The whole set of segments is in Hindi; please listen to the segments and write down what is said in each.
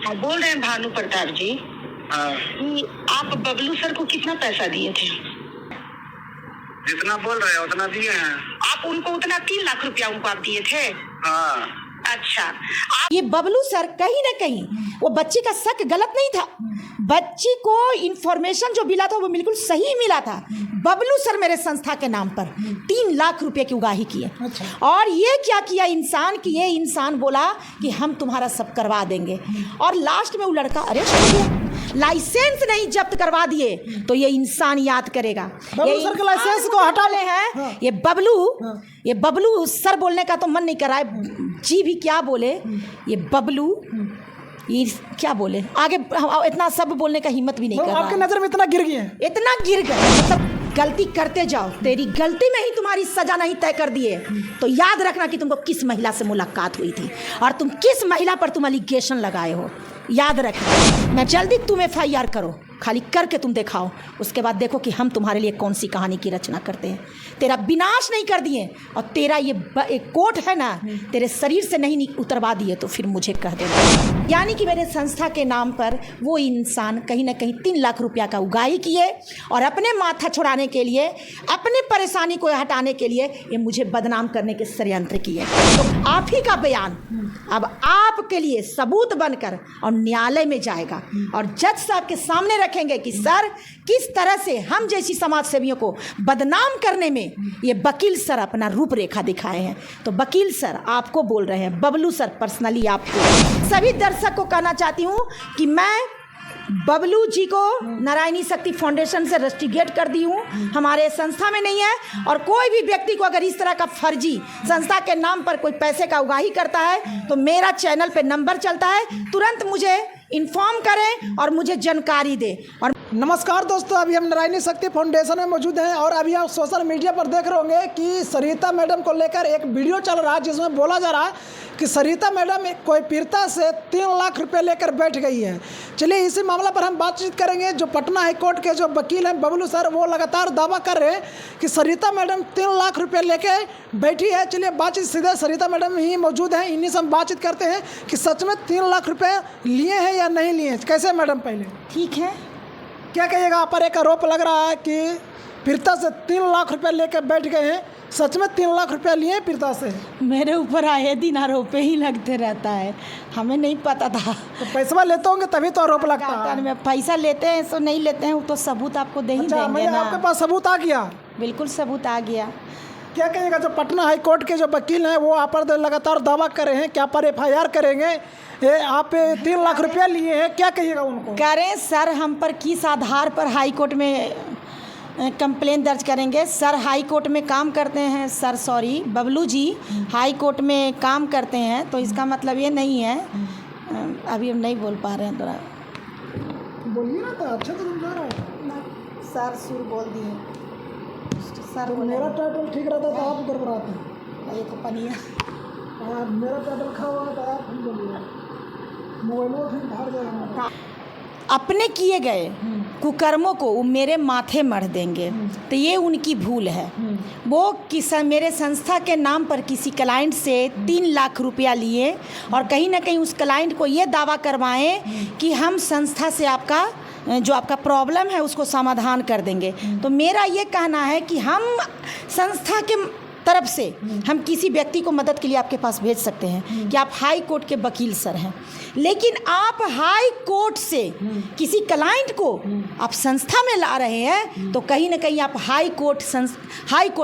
हाँ, बोल रहे हैं भानु प्रताप जी। हाँ, कि आप बबलू सर को कितना पैसा दिए थे? जितना बोल रहे हैं उतना दिए हैं। आप उनको उतना 3 लाख रुपया उनको आप दिए थे? हाँ, अच्छा। ये बबलू सर कहीं ना कहीं वो बच्ची का शक गलत नहीं था। बच्ची को इंफॉर्मेशन जो मिला था वो बिल्कुल सही मिला था। बबलू सर मेरे संस्था के नाम पर 3 लाख रुपए की उगाही किए। और ये क्या किया इंसान कि ये इंसान बोला कि हम तुम्हारा सब करवा देंगे, और लास्ट में वो लड़का अरेस्ट हो गया। लाइसेंस नहीं जब्त करवा दिए तो ये इंसान याद करेगा। बबलू सर के लाइसेंस को हटा ले हैं। हाँ। ये बबलू सर बोलने का तो मन नहीं कर रहा है, जी भी क्या बोले। ये बबलू ये क्या बोले आगे, इतना सब बोलने का हिम्मत भी नहीं कर रहा आपके है। नजर में इतना गिर गए हैं। इतना गिर गए मतलब गलती करते जाओ, तेरी गलती में ही तुम्हारी सजा नहीं तय कर दिए तो याद रखना कि तुमको किस महिला से मुलाकात हुई थी और तुम किस महिला पर तुम एलिगेशन लगाए हो, याद रखना। मैं जल्दी तुम FIR करो, खाली करके तुम दिखाओ, उसके बाद देखो कि हम तुम्हारे लिए कौन सी कहानी की रचना करते हैं। तेरा विनाश नहीं कर दिए और तेरा ये एक कोट है ना तेरे शरीर से नहीं उतरवा दिए तो फिर मुझे कह देना। यानी कि मेरे संस्था के नाम पर वो इंसान कहीं ना कहीं 3 लाख रुपया का उगाही किए और अपने माथा छुड़ाने के लिए, अपने परेशानी को हटाने के लिए ये मुझे बदनाम करने के षड्यंत्र किए। तो आप ही का बयान अब आपके लिए सबूत बनकर और न्यायालय में जाएगा और जज साहब के सामने रखेंगे कि सर किस तरह से हम जैसी समाज सेवियों को बदनाम करने में ये वकील सर अपना रूपरेखा दिखाए हैं। तो वकील सर आपको बोल रहे हैं, बबलू सर पर्सनली आपको, सभी दर्शक को कहना चाहती हूँ कि मैं बबलू जी को नारायणी शक्ति फाउंडेशन से रस्टिगेट कर दी हूँ, हमारे संस्था में नहीं है। और कोई भी व्यक्ति को अगर इस तरह का फर्जी संस्था के नाम पर कोई पैसे का उगाही करता है तो मेरा चैनल पे नंबर चलता है, तुरंत मुझे इन्फॉर्म करें और मुझे जानकारी दे। और नमस्कार दोस्तों, अभी हम नारायणी शक्ति फाउंडेशन में मौजूद हैं और अभी आप सोशल मीडिया पर देख रहे होंगे कि सरिता मैडम को लेकर एक वीडियो चल रहा है जिसमें बोला जा रहा है कि सरिता मैडम कोई पीड़िता से 3 लाख रुपए लेकर बैठ गई है। चलिए इसी मामला पर हम बातचीत करेंगे। जो पटना हाई कोर्ट के जो वकील हैं बबलू सर, वो लगातार दावा कर रहे हैं कि सरिता मैडम 3 लाख रुपये लेके बैठी है। चलिए बातचीत सीधे सरिता मैडम ही मौजूद हैं, इन्हीं से हम बातचीत करते हैं कि सच में 3 लाख रुपये लिए हैं या नहीं लिए हैं। कैसे मैडम, पहले ठीक है, क्या कहिएगा? आप पर एक आरोप लग रहा है कि पीड़िता से 3 लाख रुपए लेकर बैठ गए हैं, सच में 3 लाख रुपया लिए हैं पीड़िता से? मेरे ऊपर आए दिन आरोप ही लगते रहता है, हमें नहीं पता था। तो पैसा लेते होंगे तभी तो आरोप लगता है। में पैसा लेते हैं सो नहीं लेते हैं वो तो सबूत आपको दे ही देंगे ना। आपके पास सबूत आ गया? बिल्कुल सबूत आ गया। क्या कहिएगा? जो पटना हाई कोर्ट के जो वकील हैं वो आप पर लगातार दावा कर रहे हैं कि आप पर FIR करेंगे, आप 3 लाख रुपया लिए हैं, क्या कहिएगा उनको? करें सर, हम पर किस आधार पर हाई कोर्ट में कंप्लेन दर्ज करेंगे? सर हाई कोर्ट में काम करते हैं, sir sorry Bablu ji high court में काम करते हैं, तो इसका मतलब ये नहीं है। अभी हम नहीं बोल पा रहे हैं, थोड़ा बोलिए ना। तो अच्छा तो समझा रहा है सर, सुर बोल दिए सर। तो मेरा टाइटल ठीक रहता तो आप गड़बड़ाते हैं। ये तो पनिया मेरा टाइटल खा हुआ है तो आप हम बोलिए मोबाइलों फिर बाहर जाएगा। अपने किए गए कुकर्मों को वो मेरे माथे मढ़ देंगे, तो ये उनकी भूल है। वो मेरे संस्था के नाम पर किसी क्लाइंट से 3 लाख रुपया लिए और कहीं ना कहीं उस क्लाइंट को ये दावा करवाएं कि हम संस्था से आपका जो आपका प्रॉब्लम है उसको समाधान कर देंगे। तो मेरा ये कहना है कि हम संस्था के तरफ से हम किसी व्यक्ति को मदद के लिए आपके पास भेज सकते हैं कि आप हाई कोर्ट के वकील सर हैं, लेकिन आप हाई कोर्ट से किसी क्लाइंट को आप संस्था में ला रहे हैं तो कहीं ना कहीं आप हाई कोर्ट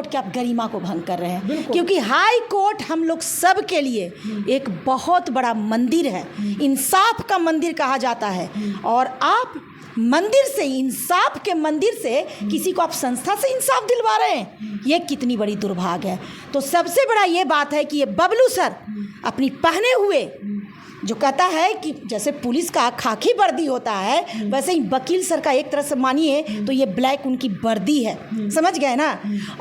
के आप गरिमा को भंग कर रहे हैं। क्योंकि हाई कोर्ट हम लोग सब के लिए एक बहुत बड़ा मंदिर है, इंसाफ का मंदिर कहा जाता है, और आप मंदिर से, इंसाफ के मंदिर से किसी को आप संस्था से इंसाफ दिलवा रहे हैं, ये कितनी बड़ी दुर्भाग्य है। तो सबसे बड़ा ये बात है कि ये बबलू सर अपनी पहने हुए जो कहता है कि जैसे पुलिस का खाकी वर्दी होता है वैसे ही वकील सर का एक तरह से मानिए तो ये ब्लैक उनकी वर्दी है, समझ गए ना।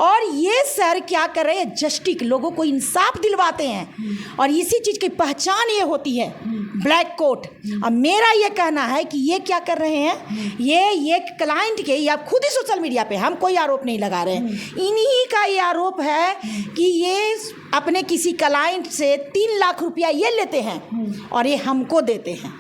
और ये सर क्या कर रहे हैं? जस्टिस, लोगों को इंसाफ दिलवाते हैं और इसी चीज़ की पहचान ये होती है ब्लैक कोट। अब मेरा ये कहना है कि ये क्या कर रहे हैं, ये क्लाइंट के, या खुद ही सोशल मीडिया पे, हम कोई आरोप नहीं लगा रहे हैं, इन्हीं का ये आरोप है कि ये अपने किसी क्लाइंट से 3 लाख रुपया ये लेते हैं और ये हमको देते हैं।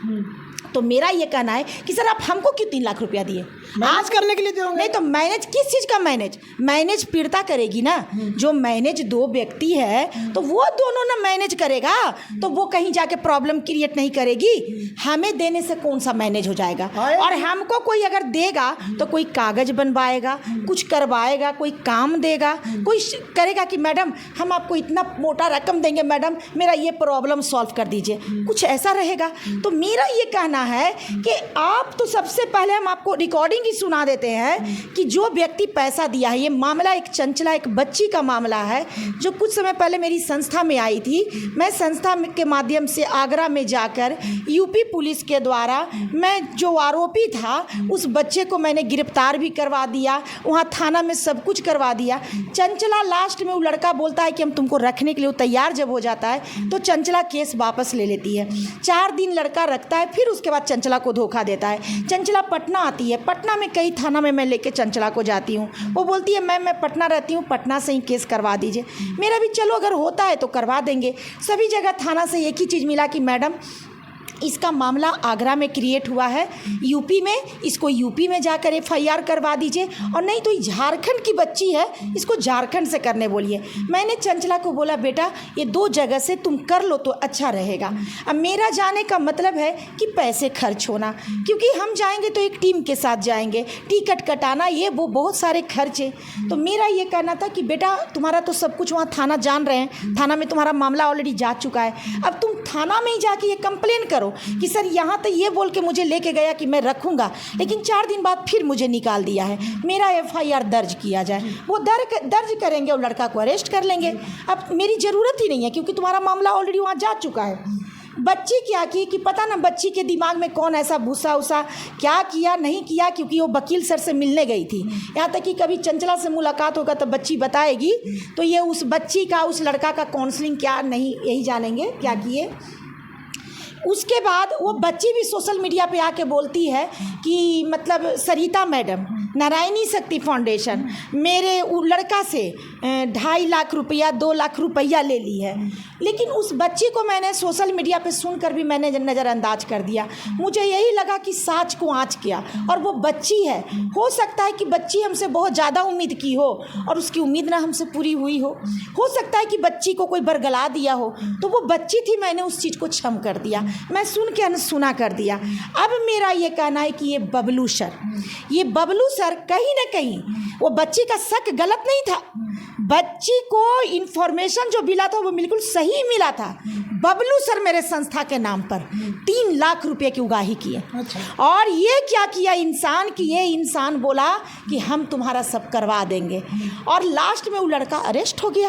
तो मेरा ये कहना है कि सर आप हमको क्यों 3 लाख रुपया दिए? मैनेज करने के लिए दिए नहीं तो मैनेज किस चीज़ का मैनेज पीड़िता करेगी ना। जो मैनेज 2 व्यक्ति है तो वो दोनों ना मैनेज करेगा, तो वो कहीं जाके प्रॉब्लम क्रिएट नहीं करेगी। हमें देने से कौन सा मैनेज हो जाएगा? और हमको कोई अगर देगा तो कोई कागज बनवाएगा, कुछ करवाएगा, कोई काम देगा, कोई करेगा कि मैडम हम आपको इतना मोटा रकम देंगे, मैडम मेरा ये प्रॉब्लम सॉल्व कर दीजिए, कुछ ऐसा रहेगा। तो मेरा ये कहना है कि आप तो सबसे पहले हम आपको रिकॉर्डिंग ही सुना देते हैं कि जो व्यक्ति पैसा दिया है, ये मामला एक चंचला एक बच्ची का मामला है जो कुछ समय पहले मेरी संस्था में आई थी। मैं संस्था के माध्यम से आगरा में जाकर यूपी पुलिस के द्वारा मैं जो आरोपी था उस बच्चे को मैंने गिरफ्तार भी करवा दिया, वहाँ थाना में सब कुछ करवा दिया। चंचला लास्ट में वो लड़का बोलता है कि हम तुमको रखने के लिए तैयार जब हो जाता है तो चंचला केस वापस ले लेती है। 4 दिन लड़का रखता है, फिर उसके बाद चंचला को धोखा देता है। चंचला पटना आती है, पटना में कई थाना में मैं लेके चंचला को जाती हूँ। वो बोलती है मैम मैं पटना रहती हूँ, पटना से ही केस करवा दीजिए। मेरा भी चलो अगर होता है तो करवा देंगे। सभी जगह थाना से एक ही चीज़ मिला कि मैडम इसका मामला आगरा में क्रिएट हुआ है, यूपी में, इसको यूपी में जाकर FIR करवा दीजिए, और नहीं तो झारखंड की बच्ची है इसको झारखंड से करने बोलिए। मैंने चंचला को बोला बेटा ये 2 जगह से तुम कर लो तो अच्छा रहेगा। अब मेरा जाने का मतलब है कि पैसे खर्च होना, क्योंकि हम जाएंगे तो एक टीम के साथ जाएंगे, टिकट कटाना ये वो बहुत सारे खर्चे। तो मेरा ये कहना था कि बेटा तुम्हारा तो सब कुछ वहाँ थाना जान रहे हैं, थाना में तुम्हारा मामला ऑलरेडी जा चुका है, अब तुम थाना में ही जाके ये कंप्लेन करो कि सर यहाँ तो ये बोल के मुझे लेके गया कि मैं रखूँगा, लेकिन 4 दिन बाद फिर मुझे निकाल दिया है, मेरा FIR दर्ज किया जाए। वो दर्ज करेंगे और लड़का को अरेस्ट कर लेंगे। अब मेरी ज़रूरत ही नहीं है क्योंकि तुम्हारा मामला ऑलरेडी वहाँ जा चुका है। बच्ची क्या की कि पता ना बच्ची के दिमाग में कौन ऐसा भूसा उसा क्या किया नहीं किया, क्योंकि वो वकील सर से मिलने गई थी। यहाँ तक कि कभी चंचला से मुलाकात होगा तो बच्ची बताएगी, तो ये उस बच्ची का उस लड़का का काउंसलिंग क्या नहीं यही जानेंगे क्या किए। उसके बाद वो बच्ची भी सोशल मीडिया पे आके बोलती है कि मतलब सरिता मैडम नारायणी शक्ति फाउंडेशन मेरे लड़का से 2.5 लाख रुपया 2 लाख रुपया ले ली है। लेकिन उस बच्ची को मैंने सोशल मीडिया पे सुनकर भी मैंने नज़रअंदाज कर दिया। मुझे यही लगा कि साँच को आँच किया, और वो बच्ची है, हो सकता है कि बच्ची हमसे बहुत ज़्यादा उम्मीद की हो और उसकी उम्मीद ना हमसे पूरी हुई हो सकता है कि बच्ची को कोई बरगला दिया हो, तो वो बच्ची थी, मैंने उस चीज़ को क्षम कर दिया, मैं सुन के अनसुना कर दिया। अब मेरा ये कहना है कि ये बबलू सर कहीं ना कहीं वो बच्ची का शक गलत नहीं था, बच्ची को इन्फॉर्मेशन जो मिला था वो बिल्कुल सही मिला था। बबलू सर मेरे संस्था के नाम पर 3 लाख रुपए की उगाही किए। अच्छा। और ये क्या किया इंसान कि ये इंसान बोला कि हम तुम्हारा सब करवा देंगे, और लास्ट में वो लड़का अरेस्ट हो गया,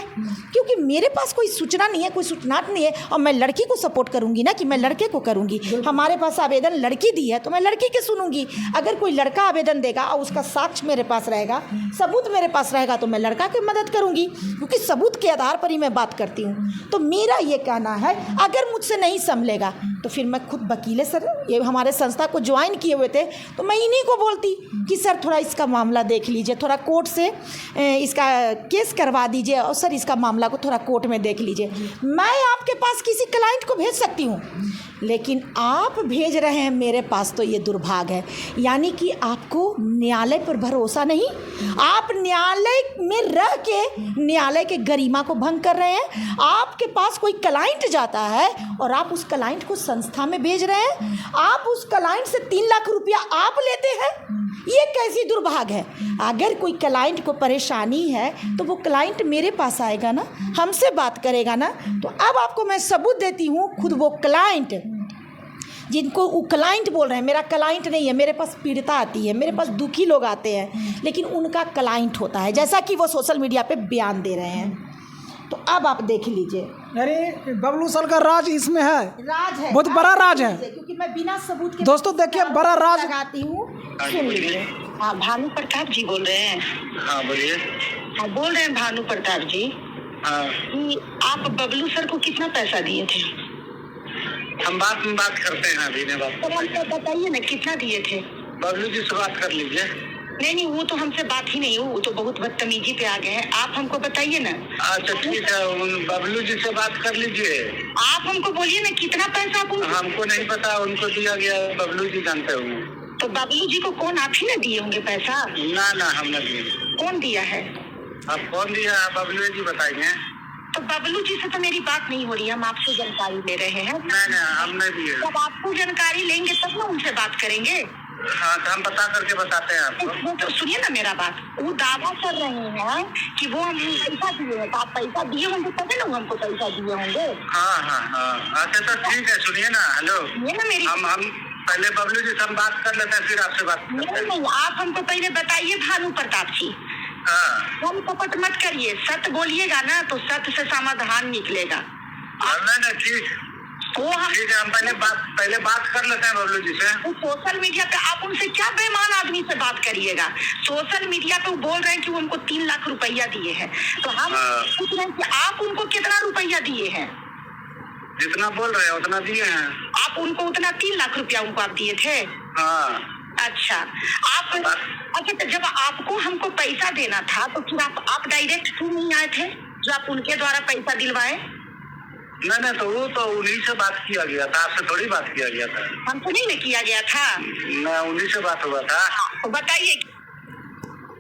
क्योंकि मेरे पास कोई सूचना नहीं है, कोई सूचनाट नहीं है, और मैं लड़की को सपोर्ट करूंगी ना कि मैं लड़के को करूंगी। हमारे पास आवेदन लड़की दी है तो मैं लड़की के सुनूंगी। अगर कोई लड़का आवेदन देगा और उसका साक्ष्य मेरे पास रहेगा, सबूत मेरे पास रहेगा, तो मैं लड़का की मदद करूंगी, क्योंकि सबूत के आधार पर ही मैं बात करती हूँ। तो मेरा ये कहना है अगर मुझसे नहीं संभलेगा तो फिर मैं खुद वकील सर ये हमारे संस्था को ज्वाइन किए हुए थे, तो मैं इन्हीं को बोलती कि सर थोड़ा इसका मामला देख लीजिए, थोड़ा कोर्ट से इसका केस करवा दीजिए, और सर इसका मामला को थोड़ा कोर्ट में देख लीजिए। मैं आपके पास किसी क्लाइंट को भेज सकती हूँ, लेकिन आप भेज रहे हैं मेरे पास, तो ये दुर्भाग्य है। यानी कि आपको न्यायालय पर भरोसा नहीं, आप न्यायालय में रह के न्यायालय के गरिमा को भंग कर रहे हैं। आपके पास कोई क्लाइंट जाता है और आप उस क्लाइंट को संस्था में भेज रहे हैं, आप उस क्लाइंट से 3 लाख रुपया आप लेते हैं, ये कैसी दुर्भाग्य है। अगर कोई क्लाइंट को परेशानी है तो वो क्लाइंट मेरे पास आएगा ना, हमसे बात करेगा ना। तो अब आपको मैं सबूत देती हूँ, खुद वो क्लाइंट जिनको वो क्लाइंट बोल रहे हैं, मेरा क्लाइंट नहीं है, मेरे पास पीड़िता आती है, मेरे पास दुखी लोग आते हैं, लेकिन उनका क्लाइंट होता है, जैसा कि वो सोशल मीडिया पे बयान दे रहे हैं। तो अब आप देख लीजिए, अरे बबलू सर का राज इसमें है, राज है, बहुत बड़ा राज है, क्योंकि मैं बिना सबूत के दोस्तों देखिए बड़ा राज लगाती हूँ। सुन लीजिए। हाँ, भानु प्रताप जी बोल रहे हैं। हाँ बोलिए। हाँ, बोल रहे हैं भानु प्रताप जी हाँ, कि आप बबलू सर को कितना पैसा दिए थे? हम बात करते हैं अभी ने बात। तो हमको बताइए ना कितना दिए थे? बबलू जी से बात कर लीजिए। नहीं, वो तो हमसे बात ही नहीं हुई, वो तो बहुत बदतमीजी पे आ गए हैं। आप हमको बताइए ना। अच्छा ठीक है, उन बबलू जी से बात कर लीजिए। आप हमको बोलिए ना कितना पैसा आप हमको नहीं पता, उनको दिया गया, बबलू जी जानते होंगे। तो बबलू जी को कौन, आप ही ना दिए होंगे पैसा? ना हमने दिए। कौन दिया है? अब कौन दिया, बबलू जी बताएंगे। तो बबलू जी से तो मेरी बात नहीं हो रही है, हम आपसे जानकारी ले रहे हैं। नहीं हमने दिए। जब आपको जानकारी लेंगे तब ना उनसे बात करेंगे। हाँ तो हम पता करके बताते हैं आपको। तो सुनिए ना मेरा बात, वो दावा कर रहे हैं कि वो हम पैसा दिए हैं, तो आप पैसा दिए होंगे तभी ना हमको पैसा दिए होंगे। हाँ अच्छा तो ठीक है, सुनिए ना। हेलो, ये ना मेरी हम पहले बबलू जी से हम बात कर लेते हैं, फिर आपसे बात करते हैं। नहीं, आप हमको पहले बताइए भानु प्रताप जी। हाँ हम कपट मत करिए, सत्य बोलिएगा ना तो सत्य से समाधान निकलेगा। नहीं ठीक, वो हम ठीक है, हम पहले बात कर लेते हैं बबलू जी से। सोशल मीडिया पे आप उनसे क्या बेईमान आदमी से बात करिएगा। सोशल मीडिया पे वो बोल रहे हैं कि वो उनको 3 लाख रुपया दिए हैं, तो हम पूछ रहे हैं कि आप उनको कितना रुपया दिए हैं? जितना बोल रहे हैं उतना दिए हैं। आप उनको उतना 3 लाख रुपया उनको आप दिए थे? हाँ अच्छा, अच्छा तो जब आपको हमको पैसा देना था तो फिर आप डायरेक्ट क्यों नहीं आए थे जो आप उनके द्वारा पैसा दिलवाए? नहीं तो वो तो उन्हीं से बात किया गया था, आपसे थोड़ी बात किया गया था। हमसे नहीं किया गया था। मैं उन्हीं से बात हुआ था। तो बताइए।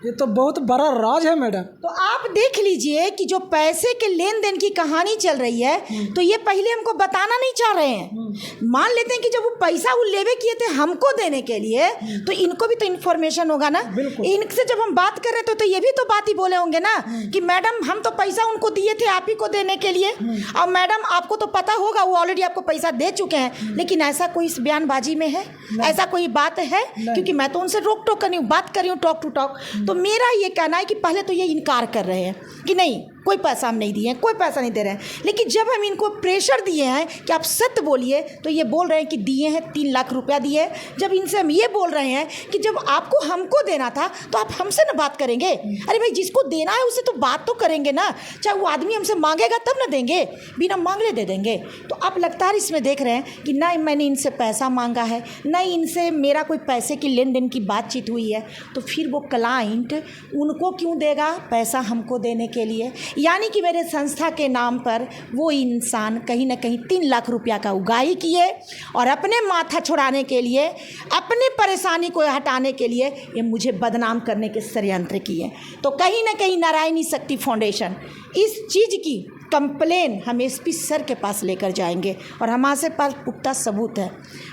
ये तो बहुत बड़ा राज है मैडम। तो आप देख लीजिए कि जो पैसे के लेन देन की कहानी चल रही है, तो ये पहले हमको बताना नहीं चाह रहे हैं। मान लेते हैं कि जब वो पैसा वो लेवे किए थे हमको देने के लिए, तो इनको भी तो इन्फॉर्मेशन होगा ना। इनसे जब हम बात कर रहे थे तो ये भी तो बात ही बोले होंगे ना कि मैडम हम तो पैसा उनको दिए थे आप ही को देने के लिए, और मैडम आपको तो पता होगा वो ऑलरेडी आपको पैसा दे चुके हैं। लेकिन ऐसा कोई इस बयानबाजी में है, ऐसा कोई बात है? क्योंकि मैं तो उनसे रोक टोक कर रही हूँ, बात कर रही हूँ, टॉक टू टॉक। तो मेरा ये कहना है कि पहले तो ये इनकार कर रहे हैं कि नहीं कोई पैसा हम नहीं दिए हैं, कोई पैसा नहीं दे रहे हैं। लेकिन जब हम इनको प्रेशर दिए हैं कि आप सत्य बोलिए, तो ये बोल रहे हैं कि दिए हैं 3 लाख रुपया दिए हैं। जब इनसे हम ये बोल रहे हैं कि जब आपको हमको देना था तो आप हमसे ना बात करेंगे। अरे भाई जिसको देना है उसे तो बात तो करेंगे ना, चाहे वो आदमी हमसे मांगेगा तब ना देंगे, बिना मांगले दे देंगे। तो आप लगातार इसमें देख रहे हैं कि ना मैंने इनसे पैसा मांगा है, ना इनसे मेरा कोई पैसे की लेन देन की बातचीत हुई है, तो फिर वो क्लाइंट उनको क्यों देगा पैसा हमको देने के लिए? यानी कि मेरे संस्था के नाम पर वो इंसान कहीं ना कहीं 3 लाख रुपया का उगाही किए और अपने माथा छुड़ाने के लिए, अपने परेशानी को हटाने के लिए ये मुझे बदनाम करने के षड्यंत्र किए। तो कहीं ना कहीं नारायणी शक्ति फाउंडेशन इस चीज़ की कंप्लेन हम एसपी सर के पास लेकर जाएंगे और हमारे पास पुख्ता सबूत है,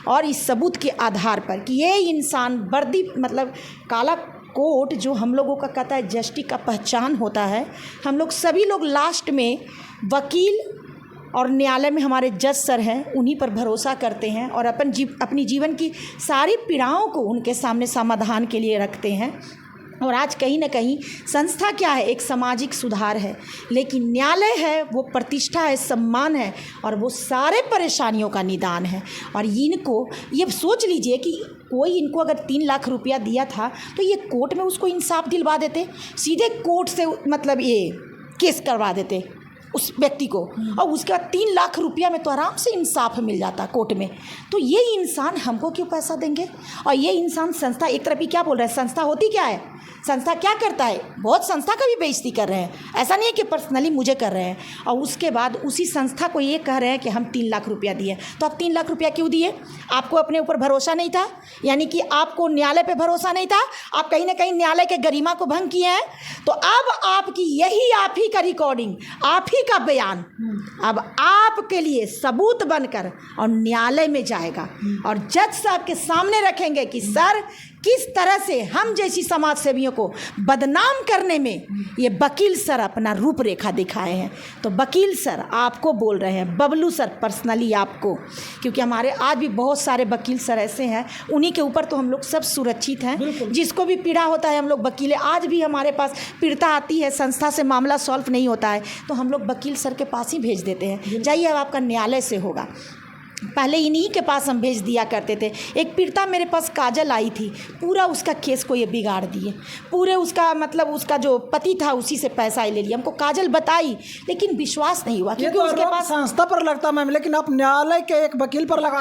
और इस सबूत के आधार पर कि ये इंसान वर्दी मतलब काला कोट जो हम लोगों का कहता है जस्टिस का पहचान होता है, हम लोग सभी लोग लास्ट में वकील और न्यायालय में हमारे जज सर हैं उन्हीं पर भरोसा करते हैं और अपनी जीवन की सारी पीड़ाओं को उनके सामने समाधान के लिए रखते हैं। और आज कहीं ना कहीं संस्था क्या है, एक सामाजिक सुधार है, लेकिन न्यायालय है वो प्रतिष्ठा है, सम्मान है, और वो सारे परेशानियों का निदान है। और इनको ये सोच लीजिए कि कोई इनको अगर 3 लाख रुपया दिया था तो ये कोर्ट में उसको इंसाफ दिलवा देते, सीधे कोर्ट से मतलब ये केस करवा देते उस व्यक्ति को, और उसके बाद 3 लाख रुपया में तो आराम से इंसाफ मिल जाता कोर्ट में। तो ये इंसान हमको क्यों पैसा देंगे? और ये इंसान संस्था एक तरफ ही क्या बोल रहा है, संस्था होती क्या है, संस्था क्या करता है, बहुत संस्था का भी बेइज्जती कर रहे हैं, ऐसा नहीं है कि पर्सनली मुझे कर रहे हैं। और उसके बाद उसी संस्था को ये कह रहे हैं कि हम 3 लाख रुपया दिए। तो आप 3 लाख रुपया क्यों दिए? आपको अपने ऊपर भरोसा नहीं था, यानी कि आपको न्यायालय पे भरोसा नहीं था, आप कहीं ना कहीं न्यायालय के गरिमा को भंग किए हैं। तो अब आपकी यही आप ही का रिकॉर्डिंग, आप ही का बयान अब आपके लिए सबूत बनकर और न्यायालय में जाएगा, और जज साहब के सामने रखेंगे कि सर किस तरह से हम जैसी समाज सेवियों को बदनाम करने में ये वकील सर अपना रूपरेखा दिखाए हैं। तो वकील सर आपको बोल रहे हैं, बबलू सर पर्सनली आपको, क्योंकि हमारे आज भी बहुत सारे वकील सर ऐसे हैं, उन्हीं के ऊपर तो हम लोग सब सुरक्षित हैं। जिसको भी पीड़ा होता है हम लोग वकील, आज भी हमारे पास पीड़िता आती है, संस्था से मामला सॉल्व नहीं होता है तो हम लोग वकील सर के पास ही भेज देते हैं, जाइए अब आपका न्यायालय से होगा। पहले इन्हीं के पास हम भेज दिया करते थे। एक पीड़िता मेरे पास काजल आई थी, पूरा उसका केस को ये बिगाड़ दिए, पूरे उसका मतलब उसका जो पति था उसी से पैसा ही ले लिया। हमको काजल बताई लेकिन विश्वास नहीं हुआ, क्योंकि उसके पास संस्था पर लगता मैम, लेकिन आप न्यायालय के एक वकील पर लगा,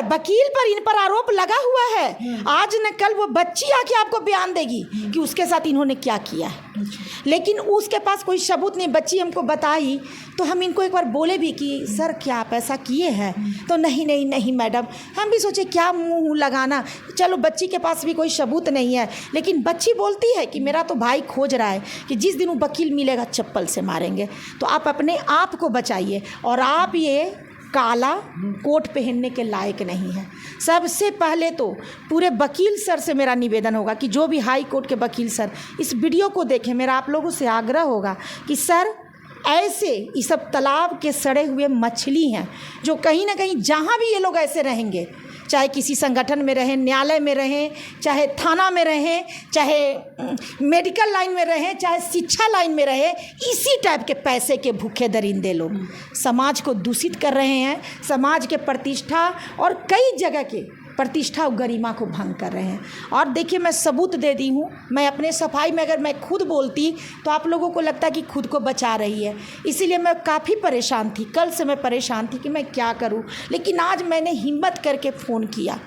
वकील पर इन पर आरोप लगा हुआ है। आज न कल वो बच्ची आके आपको बयान देगी कि उसके साथ इन्होंने क्या किया है, लेकिन उसके पास कोई सबूत नहीं। बच्ची हमको बताई तो हम इनको एक बार बोले भी कि सर क्या आप ऐसा किए हैं, तो नहीं मैडम। हम भी सोचे क्या मुंह लगाना, चलो बच्ची के पास भी कोई सबूत नहीं है, लेकिन बच्ची बोलती है कि मेरा तो भाई खोज रहा है कि जिस दिन वो वकील मिलेगा चप्पल से मारेंगे। तो आप अपने आप को बचाइए, और आप ये काला कोट पहनने के लायक नहीं है। सबसे पहले तो पूरे वकील सर से मेरा निवेदन होगा कि जो भी हाई कोर्ट के वकील सर इस वीडियो को देखें, मेरा आप लोगों से आग्रह होगा कि सर ऐसे ये सब तालाब के सड़े हुए मछली हैं जो कहीं ना कहीं जहाँ भी ये लोग ऐसे रहेंगे, चाहे किसी संगठन में रहें, न्यायालय में रहें, चाहे थाना में रहें, चाहे मेडिकल लाइन में रहें, चाहे शिक्षा लाइन में रहें, इसी टाइप के पैसे के भूखे दरिंदे लोग समाज को दूषित कर रहे हैं। समाज के प्रतिष्ठा और कई जगह के प्रतिष्ठा और गरिमा को भंग कर रहे हैं। और देखिए मैं सबूत दे दी हूँ, मैं अपने सफाई में अगर मैं खुद बोलती तो आप लोगों को लगता कि खुद को बचा रही है, इसीलिए मैं काफ़ी परेशान थी। कल से मैं परेशान थी कि मैं क्या करूँ, लेकिन आज मैंने हिम्मत करके फ़ोन किया,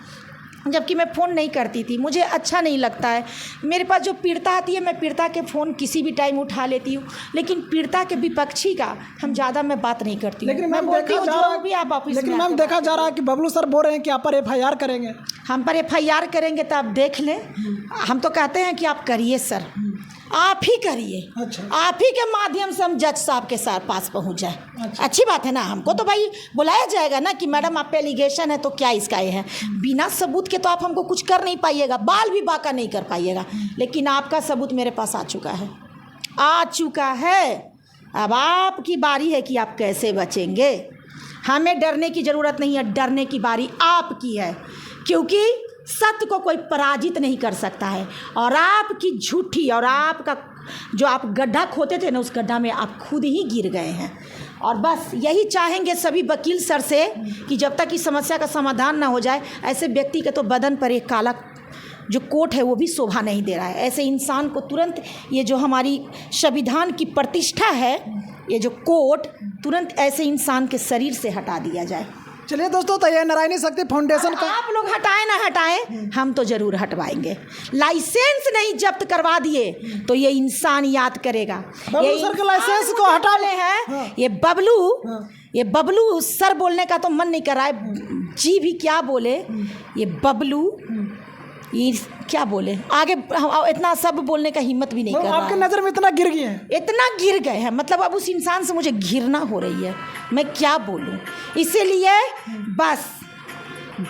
जबकि मैं फ़ोन नहीं करती थी, मुझे अच्छा नहीं लगता है। मेरे पास जो पीड़िता आती है मैं पीड़िता के फ़ोन किसी भी टाइम उठा लेती हूँ, लेकिन पीड़िता के विपक्षी का हम ज़्यादा मैं बात नहीं करती हूँ। लेकिन मैम देखा जा रहा है कि बबलू सर बोल रहे हैं कि आप पर FIR करेंगे। हम पर FIR करेंगे तो आप देख लें। हम तो कहते हैं कि आप करिए सर, आप ही करिए। अच्छा। आप ही के माध्यम से हम जज साहब के साथ पास पहुंच जाए। अच्छा। अच्छी बात है ना, हमको तो भाई बुलाया जाएगा ना कि मैडम आप पे एलिगेशन है तो क्या इसका ये है। बिना सबूत के तो आप हमको कुछ कर नहीं पाइएगा, बाल भी बाका नहीं कर पाइएगा, लेकिन आपका सबूत मेरे पास आ चुका है। अब आपकी बारी है कि आप कैसे बचेंगे। हमें डरने की ज़रूरत नहीं है, डरने की बारी आपकी है, क्योंकि सत्य को कोई पराजित नहीं कर सकता है। और आपकी झूठी और आपका जो आप गड्ढा खोते थे ना, उस गड्ढा में आप खुद ही गिर गए हैं। और बस यही चाहेंगे सभी वकील सर से कि जब तक इस समस्या का समाधान ना हो जाए, ऐसे व्यक्ति के तो बदन पर एक काला जो कोट है वो भी शोभा नहीं दे रहा है। ऐसे इंसान को तुरंत, ये जो हमारी संविधान की प्रतिष्ठा है, ये जो कोट तुरंत ऐसे इंसान के शरीर से हटा दिया जाए। चलिए दोस्तों, तो ये नारायणी शक्ति फाउंडेशन का आप लोग हटाएं ना हटाएं, हम तो जरूर हटवाएंगे। लाइसेंस नहीं जब्त करवा दिए तो ये इंसान याद करेगा। बबलू सर के लाइसेंस को हटा ले हैं। हाँ। ये बबलू सर बोलने का तो मन नहीं कर रहा है, जी भी क्या बोले। ये बबलू ये क्या बोले आगे, इतना सब बोलने का हिम्मत भी नहीं कर रहा है। आपके नज़र में इतना गिर गए हैं, इतना गिर गए हैं, मतलब अब उस इंसान से मुझे घृणा हो रही है, मैं क्या बोलूं। इसीलिए बस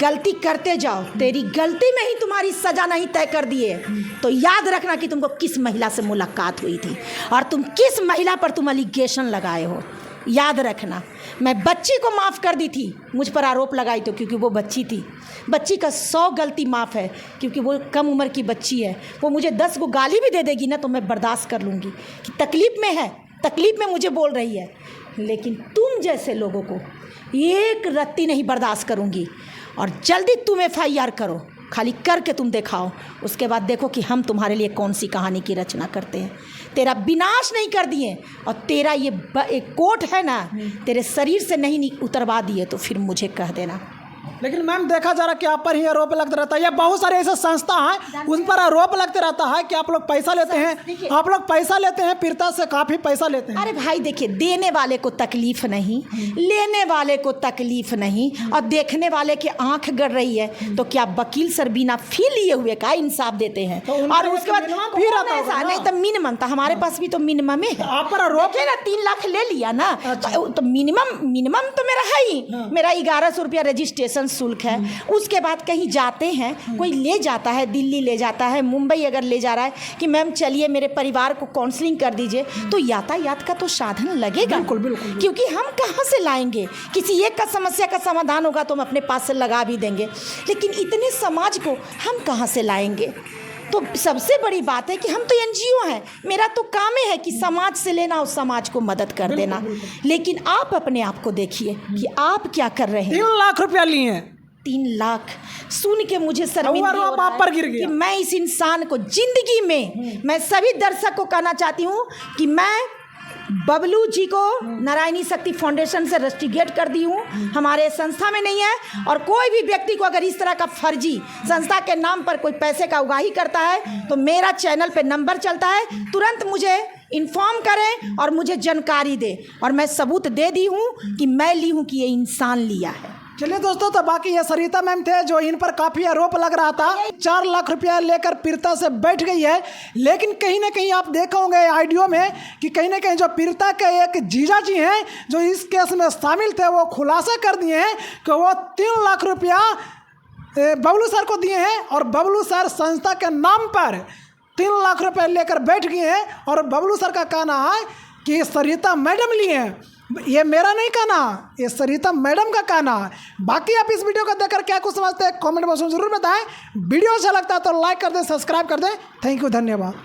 गलती करते जाओ, तेरी गलती में ही तुम्हारी सजा नहीं तय कर दिए तो याद रखना कि तुमको किस महिला से मुलाकात हुई थी और तुम किस महिला पर तुम एलिगेशन लगाए हो। याद रखना, मैं बच्ची को माफ़ कर दी थी, मुझ पर आरोप लगाई तो क्योंकि वो बच्ची थी। बच्ची का 100 गलती माफ़ है क्योंकि वो कम उम्र की बच्ची है। वो मुझे 10 को गाली भी दे देगी ना तो मैं बर्दाश्त कर लूँगी कि तकलीफ़ में है, तकलीफ़ में मुझे बोल रही है। लेकिन तुम जैसे लोगों को एक रत्ती नहीं बर्दाश्त करूँगी। और जल्दी तुम FIR करो, खाली करके तुम दिखाओ, उसके बाद देखो कि हम तुम्हारे लिए कौन सी कहानी की रचना करते हैं। तेरा विनाश नहीं कर दिए और तेरा ये एक कोट है ना तेरे शरीर से नहीं उतरवा दिए तो फिर मुझे कह देना। लेकिन मैम देखा जा रहा कि आप पर ही आरोप लगता रहता है, या बहुत सारे ऐसे संस्था हैं उन पर आरोप लगते रहता है कि आप लोग पैसा लेते हैं, आप लोग पैसा लेते हैं, पीड़िता से काफ़ी पैसा लेते हैं। अरे भाई देखिए, देने वाले को तकलीफ नहीं, लेने वाले को तकलीफ नहीं, और देखने वाले की आंख गड़ रही है तो क्या वकील सर बिना फी लिए हुए का इंसाफ देते हैं? तो और उसके बाद फिर आता नहीं तो मिनिमम था, हमारे पास भी तो मिनिमम है। आप पर आरोप ना 3 लाख ले लिया ना, तो मिनिमम तो मेरा है ही, मेरा 1100 रुपया रजिस्ट्रेशन शुल्क है। उसके बाद कहीं जाते हैं, कोई ले जाता है, दिल्ली ले जाता है, मुंबई अगर ले जा रहा है कि मैम चलिए मेरे परिवार को काउंसलिंग कर दीजिए, तो यातायात का तो साधन लगेगा। बिल्कुल। क्योंकि हम कहाँ से लाएंगे? किसी एक का समस्या का समाधान होगा तो हम अपने पास से लगा भी देंगे, लेकिन इतने समाज को हम कहाँ से लाएंगे? तो सबसे बड़ी बात है कि हम तो एनजीओ हैं, मेरा तो काम ही है कि समाज से लेना और समाज को मदद कर देना। लेकिन आप अपने आप को देखिए कि आप क्या कर रहे हैं। 3 लाख रुपया लिए हैं। 3 लाख सुन के मुझे शर्मिंदगी हो रहा आप पर गिर है गया। कि मैं इस इंसान को जिंदगी में, मैं सभी दर्शक को कहना चाहती हूँ कि मैं बबलू जी को नारायणी शक्ति फाउंडेशन से रस्टिकेट कर दी हूँ, हमारे संस्था में नहीं है। और कोई भी व्यक्ति को अगर इस तरह का फर्जी संस्था के नाम पर कोई पैसे का उगाही करता है तो मेरा चैनल पे नंबर चलता है, तुरंत मुझे इन्फॉर्म करें और मुझे जानकारी दे, और मैं सबूत दे दी हूँ कि मैं ली हूँ कि ये इंसान लिया है। चलिए दोस्तों, तो बाकी ये सरिता मैम थे जो इन पर काफ़ी आरोप लग रहा था। 4 लाख रुपया लेकर पीड़िता से बैठ गई है। लेकिन कहीं ना कहीं आप देखे होंगे ऑडियो में कि कहीं ना कहीं जो पीड़िता के एक जीजा जी हैं जो इस केस में शामिल थे, वो खुलासा कर दिए हैं कि वो 3 लाख रुपया बबलू सर को दिए हैं और बबलू सर संस्था के नाम पर 3 लाख रुपये लेकर बैठ गए हैं। और बबलू सर का कहना है कि सरिता मैडम लिए हैं। ये मेरा नहीं कहना, ये सरिता मैडम का कहना है। बाकी आप इस वीडियो को देखकर क्या कुछ समझते हैं कमेंट बॉक्स में जरूर बताएं। वीडियो अच्छा लगता है तो लाइक कर दें, सब्सक्राइब कर दें। थैंक यू, धन्यवाद।